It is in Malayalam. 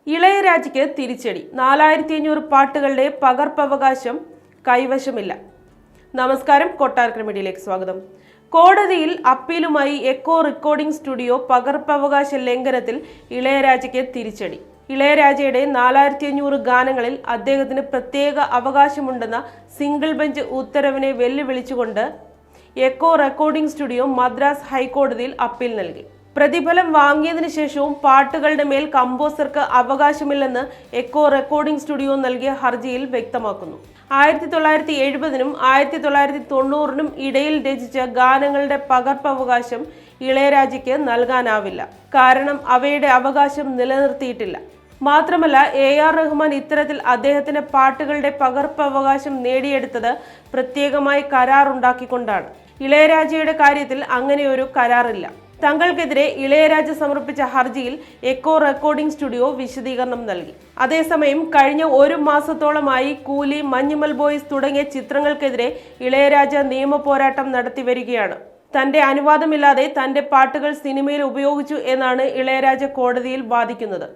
ഇളയരാജയ്ക്ക് തിരിച്ചടി. 4500 പാട്ടുകളുടെ പകർപ്പവകാശം കൈവശമില്ല. നമസ്കാരം, കൊട്ടാരക്കര മീഡിയയിലേക്ക് സ്വാഗതം. കോടതിയിൽ അപ്പീലുമായി എക്കോ റെക്കോർഡിംഗ് സ്റ്റുഡിയോ പകർപ്പവകാശ ലംഘനത്തിൽ ഇളയരാജയ്ക്ക് തിരിച്ചടി. ഇളയരാജയുടെ 4500 ഗാനങ്ങളിൽ അദ്ദേഹത്തിന് പ്രത്യേക അവകാശമുണ്ടെന്ന സിംഗിൾ ബെഞ്ച് ഉത്തരവിനെ വെല്ലുവിളിച്ചുകൊണ്ട് എക്കോ റെക്കോർഡിംഗ് സ്റ്റുഡിയോ മദ്രാസ് ഹൈക്കോടതിയിൽ അപ്പീൽ നൽകി. പ്രതിഫലം വാങ്ങിയതിനു ശേഷവും പാട്ടുകളുടെ മേൽ കമ്പോസർക്ക് അവകാശമില്ലെന്ന് എക്കോ റെക്കോർഡിംഗ് സ്റ്റുഡിയോ നൽകിയ ഹർജിയിൽ വ്യക്തമാക്കുന്നു. 1970-നും 1990-നും ഇടയിൽ രചിച്ച ഗാനങ്ങളുടെ പകർപ്പവകാശം ഇളയരാജയ്ക്ക് നൽകാനാവില്ല. കാരണം അവയുടെ അവകാശം നിലനിർത്തിയിട്ടില്ല. മാത്രമല്ല, AR റഹ്മാൻ ഇത്തരത്തിൽ അദ്ദേഹത്തിന്റെ പാട്ടുകളുടെ പകർപ്പവകാശം നേടിയെടുത്തത് പ്രത്യേകമായി കരാറുണ്ടാക്കിക്കൊണ്ടാണ്. ഇളയരാജയുടെ കാര്യത്തിൽ അങ്ങനെയൊരു കരാറില്ല. തങ്ങൾക്കെതിരെ ഇളയരാജ സമർപ്പിച്ച ഹർജിയിൽ എക്കോ റെക്കോർഡിംഗ് സ്റ്റുഡിയോ വിശദീകരണം നൽകി. അതേസമയം കഴിഞ്ഞ ഒരു മാസത്തോളമായി കൂലി, മഞ്ഞുമൽ ബോയ്സ് തുടങ്ങിയ ചിത്രങ്ങൾക്കെതിരെ ഇളയരാജ നിയമ പോരാട്ടം നടത്തി വരികയാണ്. തന്റെ അനുവാദമില്ലാതെ തന്റെ പാട്ടുകൾ സിനിമയിൽ ഉപയോഗിച്ചു എന്നാണ് ഇളയരാജ കോടതിയിൽ വാദിക്കുന്നത്.